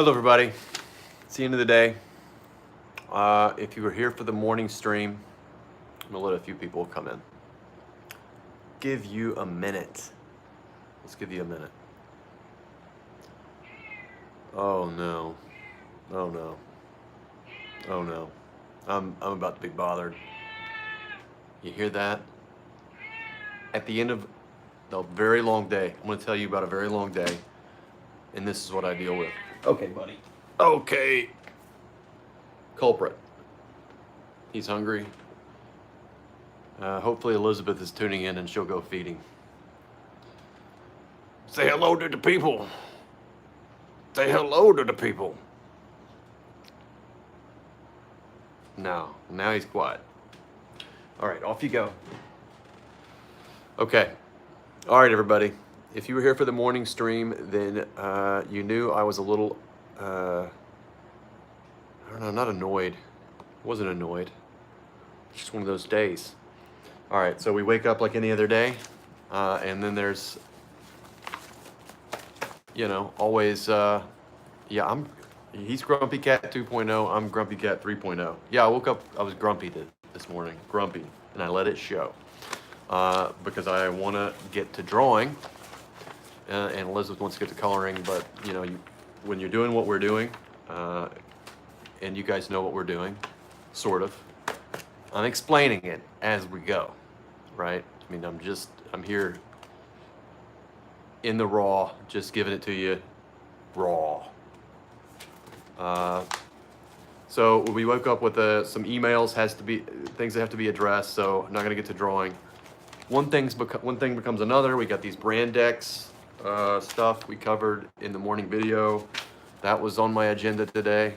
Hello everybody, it's the end of the day. If you were here for the morning stream, I'm gonna let a few people come in. Give you a minute. Let's give you a minute. Oh no, oh no, oh no. I'm about to be bothered. You hear that? At the end of a very long day, I'm gonna tell you about a very long day, and this is what I deal with. Okay, buddy. Okay. Culprit. He's hungry. Hopefully Elizabeth is tuning in and she'll go feed him. Say hello to the people. Say hello to the people. No, now he's quiet. All right, off you go. Okay. All right, everybody. If you were here for the morning stream, then you knew I was a little, I don't know, not annoyed. I wasn't annoyed. It's just one of those days. All right, so we wake up like any other day, and then there's, you know, always, he's Grumpy Cat 2.0, I'm Grumpy Cat 3.0. Yeah, I woke up, I was grumpy this morning, grumpy, and I let it show. Because I want to get to drawing, and Elizabeth wants to get to coloring, but you know, when you're doing what we're doing, and you guys know what we're doing, sort of, I'm explaining it as we go, right? I mean, I'm here in the raw, just giving it to you raw. So we woke up with some emails, things that have to be addressed, so I'm not gonna get to drawing. One thing becomes another. We got these brand decks stuff we covered in the morning video. That was on my agenda today.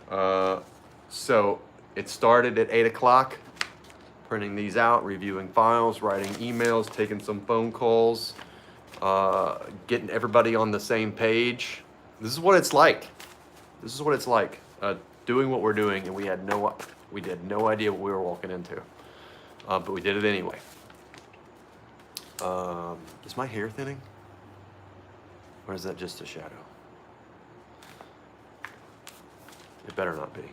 So it started at 8 o'clock, printing these out, reviewing files, writing emails, taking some phone calls, getting everybody on the same page. This is what it's like. This is what it's like, doing what we're doing, and we had no idea what we were walking into, but we did it anyway. Is my hair thinning? Or is that just a shadow? It better not be.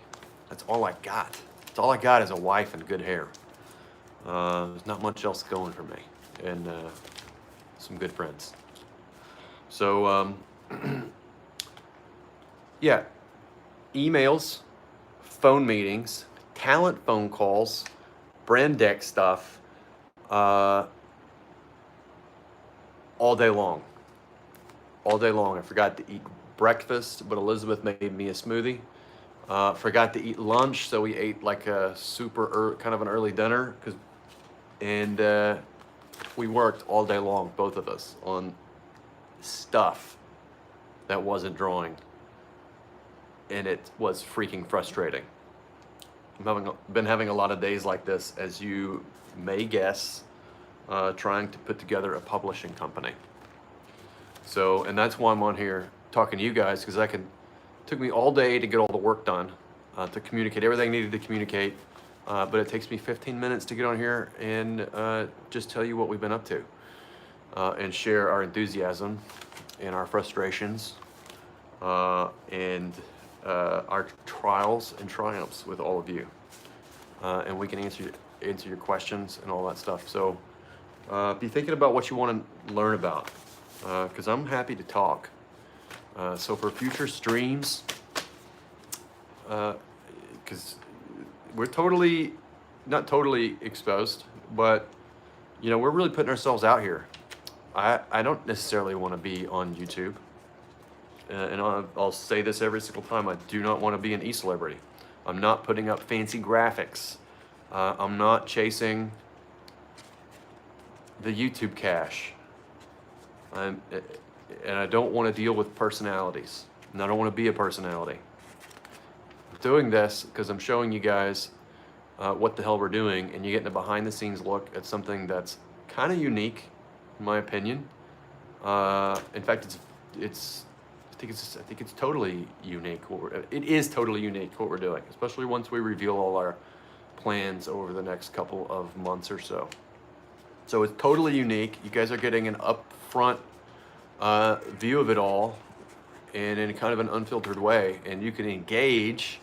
That's all I got. That's all I got is a wife and good hair. There's not much else going for me, and some good friends. So, yeah, emails, phone meetings, talent phone calls, brand deck stuff, all day long. All day long. I forgot to eat breakfast, but Elizabeth made me a smoothie. Forgot to eat lunch, so we ate like a kind of an early dinner, and we worked all day long, both of us, on stuff that wasn't drawing, and it was freaking frustrating. Been having a lot of days like this, as you may guess, trying to put together a publishing company. So, and that's why I'm on here talking to you guys, because took me all day to get all the work done, to communicate everything I needed to communicate, but it takes me 15 minutes to get on here and just tell you what we've been up to, and share our enthusiasm and our frustrations, and our trials and triumphs with all of you, and we can answer your questions and all that stuff. So be thinking about what you want to learn about, because I'm happy to talk. So for future streams, because we're not totally exposed, but you know, we're really putting ourselves out here. I don't necessarily want to be on YouTube, and I'll say this every single time. I do not want to be an e-celebrity. I'm not putting up fancy graphics. I'm not chasing the YouTube cash. And I don't want to deal with personalities, and I don't want to be a personality. I'm doing this because I'm showing you guys what the hell we're doing, and you're getting a behind-the-scenes look at something that's kind of unique, in my opinion. In fact, I think it's totally unique. It is totally unique what we're doing, especially once we reveal all our plans over the next couple of months or so. So it's totally unique. You guys are getting an upfront view of it all, and in kind of an unfiltered way, and you can engage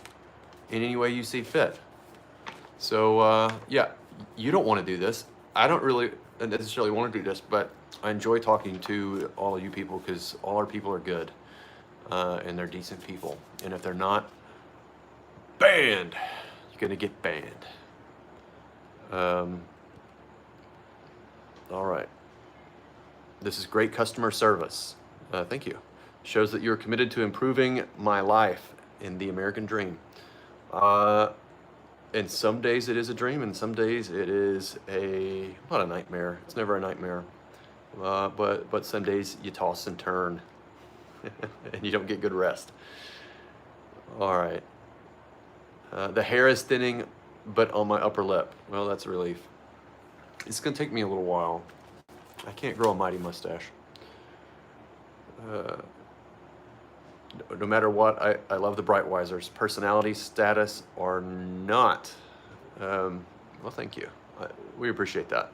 in any way you see fit. So yeah, you don't want to do this. I don't really necessarily want to do this, but I enjoy talking to all of you people because all our people are good, and they're decent people. And if they're not, banned. You're gonna get banned. All right. This is great customer service. Thank you. Shows that you're committed to improving my life in the American dream. And some days it is a dream, and some days it is not a nightmare. It's never a nightmare. But some days you toss and turn and you don't get good rest. All right. The hair is thinning, but on my upper lip. Well, that's a relief. It's gonna take me a little while. I can't grow a mighty mustache. No matter what, I love the Breitweisers. Personality, status, or not. Well, thank you. We appreciate that.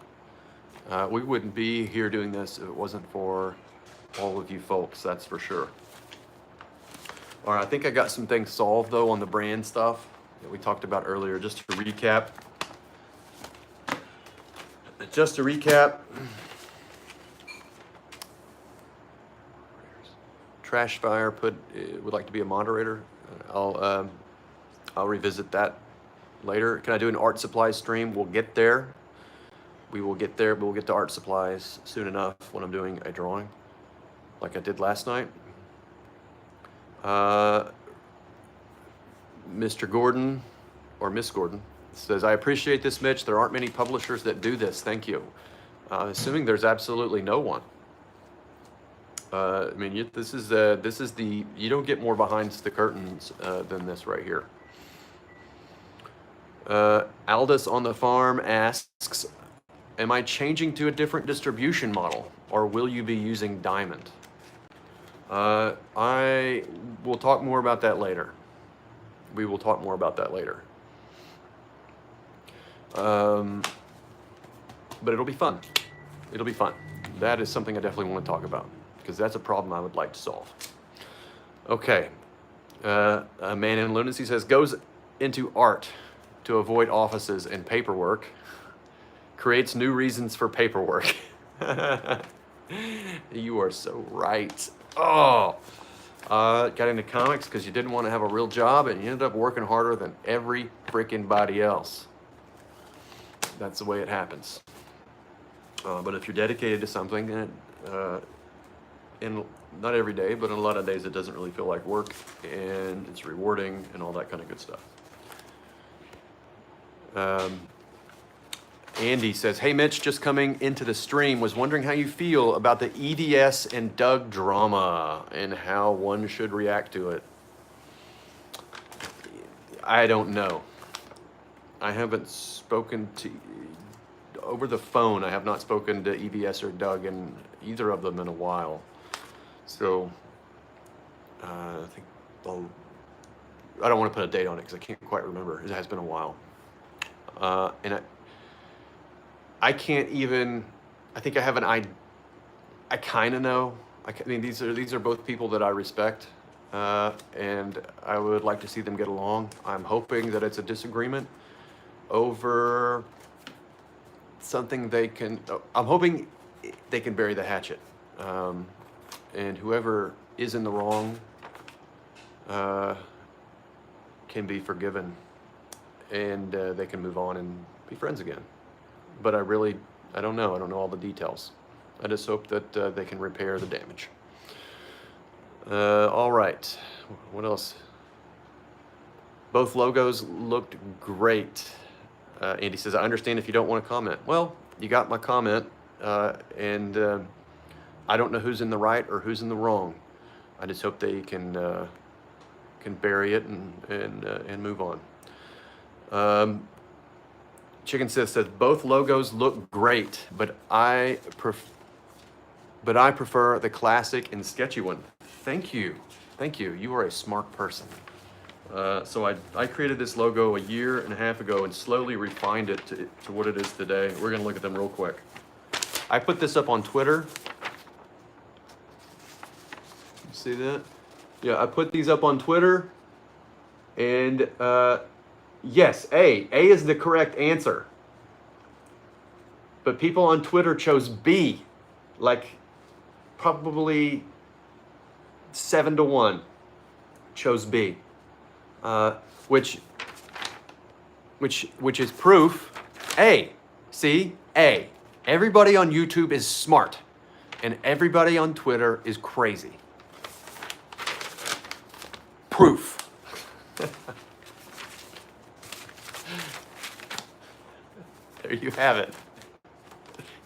We wouldn't be here doing this if it wasn't for all of you folks, that's for sure. All right, I think I got some things solved, though, on the brand stuff that we talked about earlier. Just to recap. Trash Fire would like to be a moderator. I'll revisit that later. Can I do an art supplies stream? We'll get there. We will get there, but we'll get to art supplies soon enough when I'm doing a drawing, like I did last night. Mr. Gordon, or Miss Gordon, says, I appreciate this, Mitch. There aren't many publishers that do this. Thank you. Assuming there's absolutely no one. I mean, this is the, you don't get more behind the curtains than this right here. Aldous on the Farm asks, am I changing to a different distribution model, or will you be using Diamond? I will talk more about that later. We will talk more about that later. But it'll be fun. It'll be fun. That is something I definitely want to talk about, because that's a problem I would like to solve. Okay. A Man in Lunacy says, goes into art to avoid offices and paperwork, creates new reasons for paperwork. You are so right. Oh, got into comics because you didn't want to have a real job, and you ended up working harder than every freaking body else. That's the way it happens. But if you're dedicated to something, in not every day, but in a lot of days, it doesn't really feel like work, and it's rewarding and all that kind of good stuff. Andy says, hey Mitch, just coming into the stream, was wondering how you feel about the EDS and Doug drama and how one should react to it. I don't know. I haven't spoken to, over the phone, I have not spoken to EBS or Doug and either of them in a while. So, I think, I don't want to put a date on it because I can't quite remember. It has been a while. And I can't even, I think I have an idea. I kind of know. I mean, these are both people that I respect, and I would like to see them get along. I'm hoping that it's a disagreement over something they can, I'm hoping they can bury the hatchet. And whoever is in the wrong can be forgiven, and they can move on and be friends again. But I don't know. I don't know all the details. I just hope that they can repair the damage. All right. What else? Both logos looked great. Andy says, I understand if you don't want to comment. Well, you got my comment, and I don't know who's in the right or who's in the wrong. I just hope they can bury it and move on. Chicken says both logos look great, but I prefer the classic and sketchy one. Thank you. You are a smart person. So I created this logo a year and a half ago and slowly refined it to what it is today. We're gonna look at them real quick. I put this up on Twitter. You see that? Yeah, I put these up on Twitter, and yes, A. A is the correct answer. But people on Twitter chose B, like probably 7-1 chose B, which is proof. A, see, A. Everybody on YouTube is smart, and everybody on Twitter is crazy. Proof. There you have it.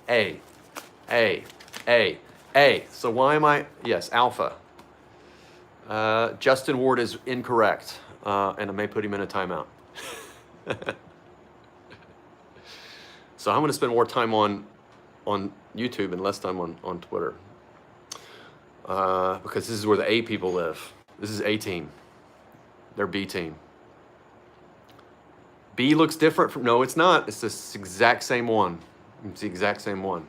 A. So why am I? Yes, alpha. Justin Ward is incorrect, and I may put him in a timeout. So I'm going to spend more time on YouTube and less time on Twitter, because this is where the A people live. This is A team. They're B team. B looks different from, no, it's not. It's the exact same one. It's the exact same one.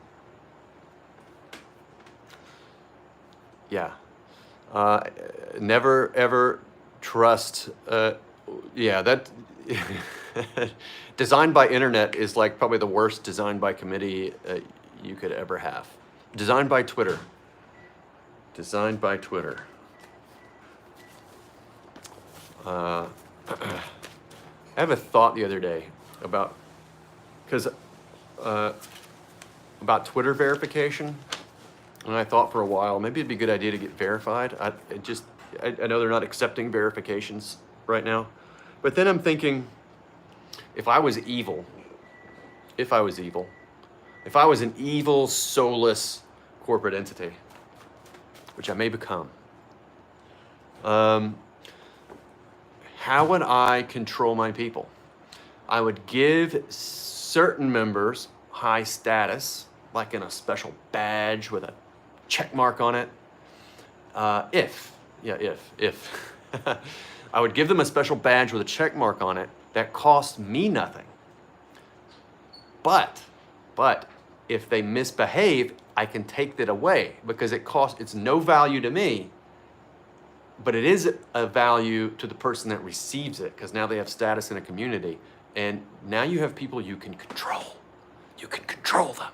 Yeah. Never ever trust, yeah, that, designed by internet is like probably the worst design by committee you could ever have. Designed by Twitter. Designed by Twitter. I have a thought the other day about, about Twitter verification, and I thought for a while maybe it'd be a good idea to get verified. I know they're not accepting verifications right now, but then I'm thinking, if I was an evil, soulless corporate entity, which I may become, how would I control my people? I would give certain members high status, like in a special badge with a check mark on it. If I would give them a special badge with a check mark on it that cost me nothing. But if they misbehave, I can take that away because it's no value to me, but it is a value to the person that receives it, because now they have status in a community, and now you have people you can control. You can control them.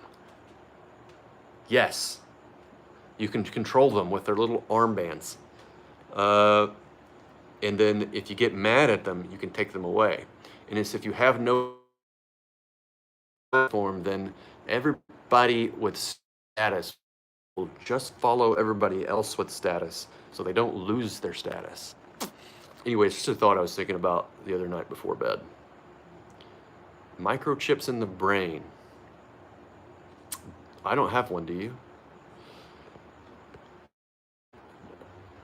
Yes, you can control them with their little armbands. And then if you get mad at them, you can take them away. And it's if you have no platform, then everybody with status will just follow everybody else with status, so they don't lose their status. Anyway, it's just a thought I was thinking about the other night before bed. Microchips in the brain. I don't have one, do you?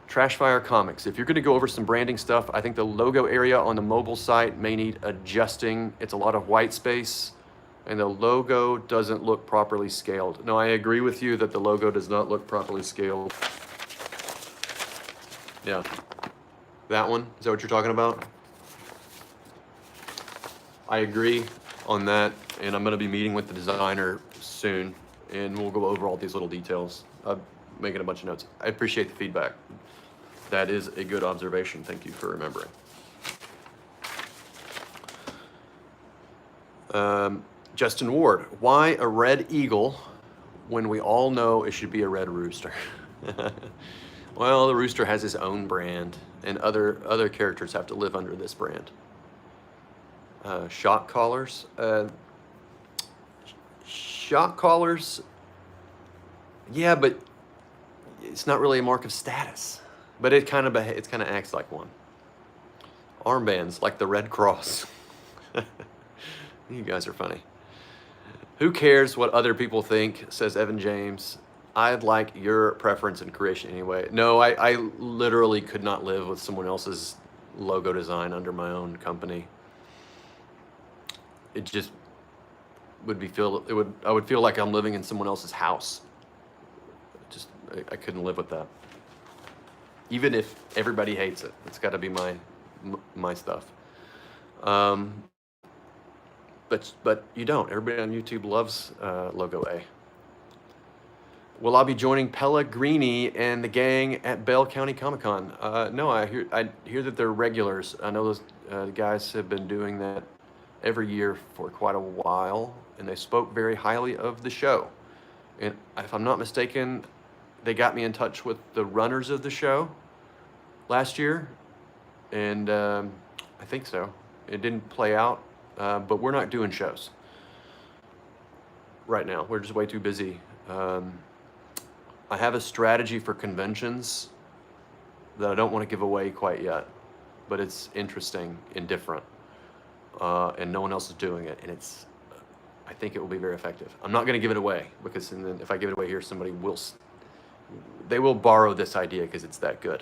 Trashfire Comics. If you're going to go over some branding stuff, I think the logo area on the mobile site may need adjusting. It's a lot of white space, and the logo doesn't look properly scaled. No, I agree with you that the logo does not look properly scaled. Yeah. That one? Is that what you're talking about? I agree on that, and I'm going to be meeting with the designer soon, and we'll go over all these little details. I'm making a bunch of notes. I appreciate the feedback. That is a good observation. Thank you for remembering. Justin Ward, why a red eagle when we all know it should be a red rooster? Well, the rooster has his own brand, and other characters have to live under this brand. Shock collars. Shock collars, yeah, but it's not really a mark of status. But it kind of acts like one. Armbands, like the Red Cross. You guys are funny. Who cares what other people think, says Evan James. I'd like your preference and creation anyway. No, I literally could not live with someone else's logo design under my own company. It just I would feel like I'm living in someone else's house. I couldn't live with that. Even if everybody hates it, it's got to be my stuff. But you don't. Everybody on YouTube loves logo A. Will I be joining Pellegrini and the gang at Bell County Comic Con? No, I hear that they're regulars. I know those guys have been doing that every year for quite a while, and they spoke very highly of the show. And if I'm not mistaken, they got me in touch with the runners of the show last year, and I think so. It didn't play out, but we're not doing shows right now. We're just way too busy. I have a strategy for conventions that I don't want to give away quite yet, but it's interesting and different, and no one else is doing it, and I think it will be very effective. I'm not going to give it away, because then if I give it away here, somebody they will borrow this idea because it's that good.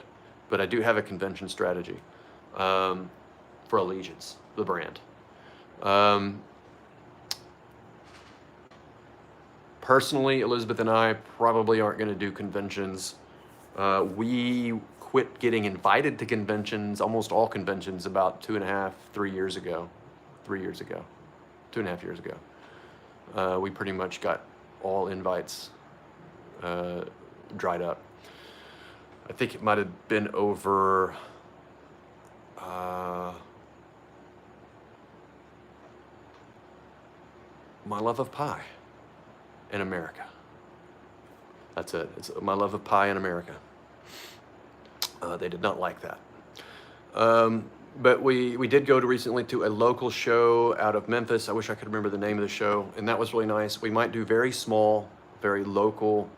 But I do have a convention strategy for Allegiance, the brand. Personally, Elizabeth and I probably aren't going to do conventions. We quit getting invited to conventions, almost all conventions, about 3 years ago. 2.5 years ago. We pretty much got all invites dried up. I think it might have been over my love of pie in America. That's it. It's my love of pie in America. They did not like that. But we did go recently to a local show out of Memphis. I wish I could remember the name of the show, and that was really nice. We might do very small, very local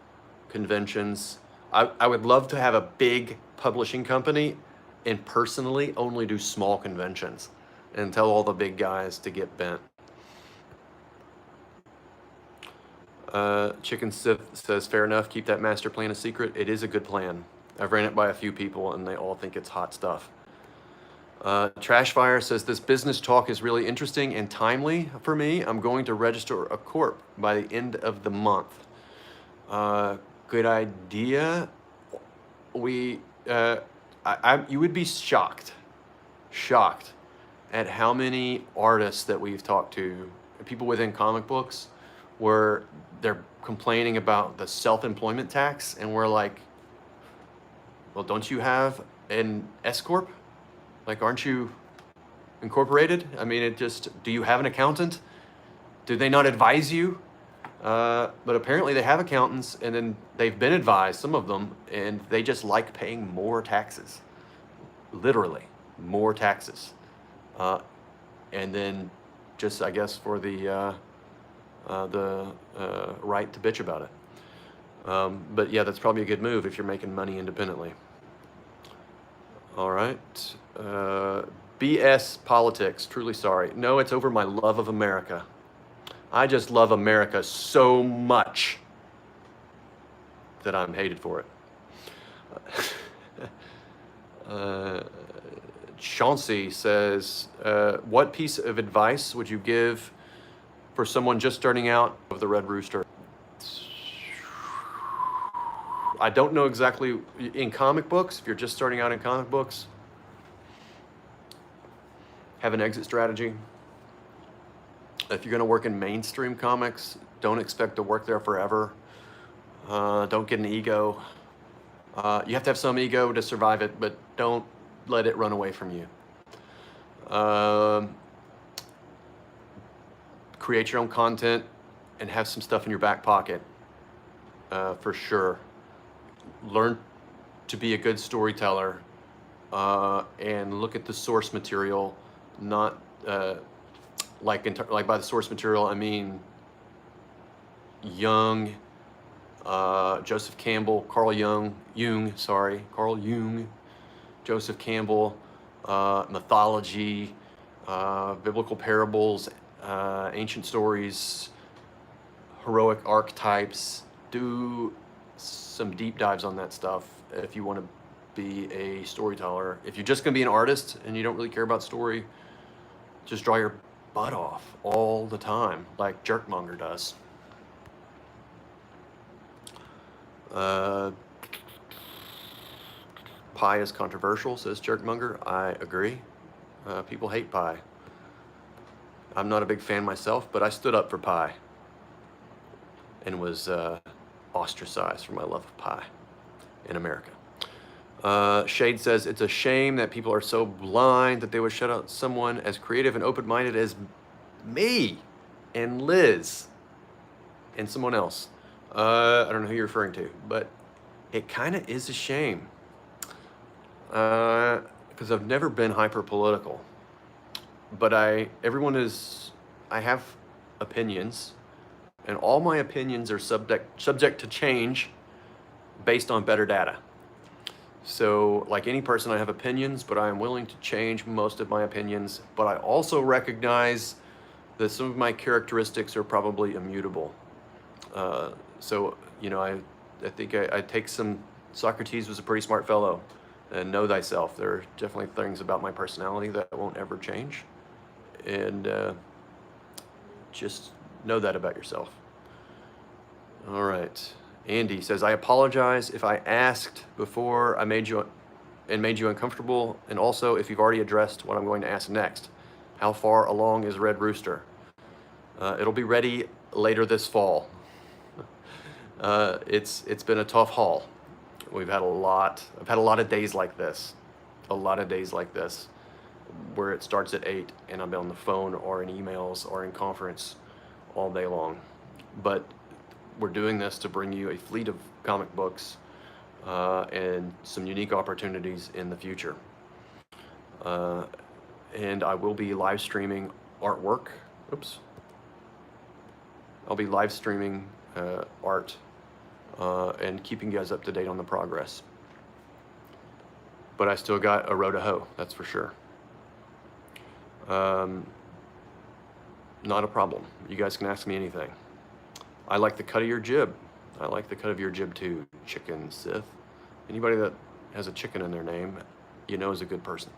conventions. I would love to have a big publishing company and personally only do small conventions and tell all the big guys to get bent. Chicken Sith says, fair enough, keep that master plan a secret. It is a good plan. I've ran it by a few people and they all think it's hot stuff. Trashfire says, this business talk is really interesting and timely for me. I'm going to register a corp by the end of the month. Good idea. You would be shocked at how many artists that we've talked to, people within comic books, where they're complaining about the self-employment tax, and we're like, well, don't you have an S-corp? Like, aren't you incorporated? I mean, do you have an accountant? Do they not advise you? But apparently they have accountants, and then they've been advised, some of them, and they just like paying more taxes. Literally, more taxes. And then just, I guess, for the right to bitch about it. But yeah, that's probably a good move if you're making money independently. All right. BS politics, truly sorry. No, it's over my love of America. I just love America so much that I'm hated for it. Chauncey says, what piece of advice would you give for someone just starting out of the Red Rooster? I don't know exactly. In comic books, if you're just starting out in comic books, have an exit strategy. If you're going to work in mainstream comics, don't expect to work there forever. Don't get an ego. You have to have some ego to survive it, but don't let it run away from you. Create your own content and have some stuff in your back pocket, for sure. Learn to be a good storyteller, and look at the source material, not like by the source material, I mean Jung, Joseph Campbell, Carl Jung, Joseph Campbell, mythology, biblical parables, ancient stories, heroic archetypes. Do some deep dives on that stuff if you want to be a storyteller. If you're just going to be an artist and you don't really care about story, just draw your butt off all the time, like Jerkmonger does. Pie is controversial, says Jerkmonger. I agree. People hate pie. I'm not a big fan myself, but I stood up for pie and was ostracized for my love of pie in America. Shade says, it's a shame that people are so blind that they would shut out someone as creative and open-minded as me and Liz and someone else. I don't know who you're referring to, but it kind of is a shame. Because I've never been hyper-political. But I have opinions, and all my opinions are subject to change based on better data. So like any person, I have opinions, but I am willing to change most of my opinions. But I also recognize that some of my characteristics are probably immutable. So, you know, I think I take some, Socrates was a pretty smart fellow, and know thyself. There are definitely things about my personality that won't ever change. And just know that about yourself. All right. Andy says, I apologize if I asked before I made you uncomfortable, and also if you've already addressed what I'm going to ask next. How far along is Red Rooster? It'll be ready later this fall. It's been a tough haul. I've had a lot of days like this, where it starts at 8 and I'm on the phone or in emails or in conference all day long. But we're doing this to bring you a fleet of comic books and some unique opportunities in the future. And I will be live streaming artwork. Oops. I'll be live streaming art and keeping you guys up to date on the progress. But I still got a row to hoe, that's for sure. Not a problem. You guys can ask me anything. I like the cut of your jib. I like the cut of your jib too, Chicken Sith. Anybody that has a chicken in their name, you know is a good person.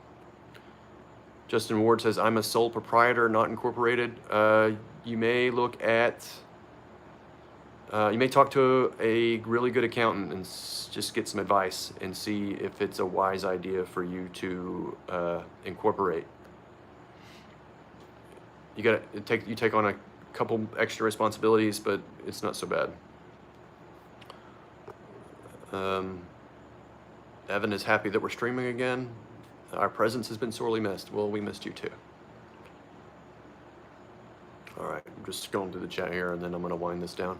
Justin Ward says, I'm a sole proprietor, not incorporated. You may look at, you may talk to a really good accountant and just get some advice and see if it's a wise idea for you to incorporate. You take on a couple extra responsibilities, but it's not so bad. Evan is happy that we're streaming again. Our presence has been sorely missed. Well, we missed you too. All right, I'm just going through the chat here, and then I'm going to wind this down.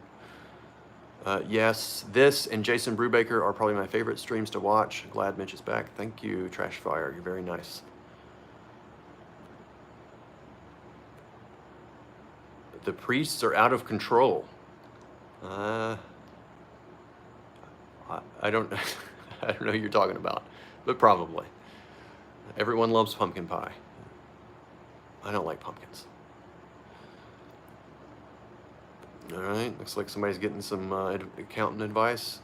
Yes, this and Jason Brubaker are probably my favorite streams to watch. Glad Mitch is back. Thank you, Trashfire. You're very nice. The priests are out of control. I don't I don't know who you're talking about, but probably. Everyone loves pumpkin pie. I don't like pumpkins. All right, looks like somebody's getting some accountant advice.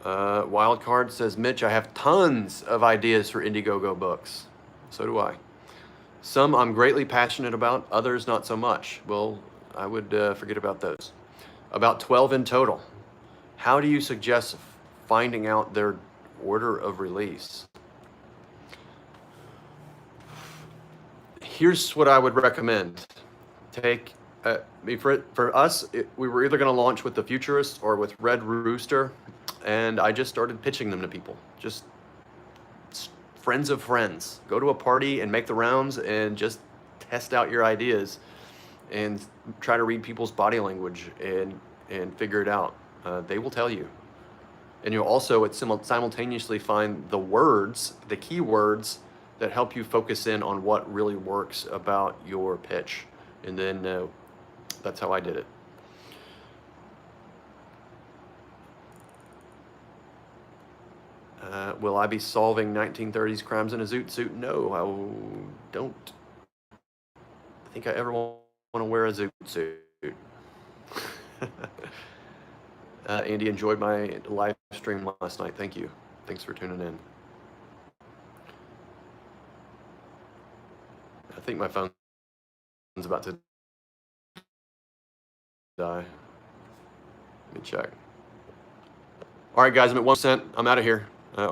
Wildcard says, Mitch, I have tons of ideas for Indiegogo books. So do I. Some I'm greatly passionate about, others not so much. Well, I would forget about those. About 12 in total. How do you suggest finding out their order of release? Here's what I would recommend. Take, for us, we were either going to launch with the Futurist or with Red Rooster, and I just started pitching them to people. Just friends of friends. Go to a party and make the rounds and just test out your ideas and try to read people's body language and figure it out. They will tell you. And you'll also simultaneously find the words, the key words that help you focus in on what really works about your pitch. And then that's how I did it. Will I be solving 1930s crimes in a zoot suit? No, I don't think I ever want to wear a zoot suit. Andy, enjoyed my live stream last night. Thank you. Thanks for tuning in. I think my phone's about to die. Let me check. All right, guys, I'm at 1%. I'm out of here.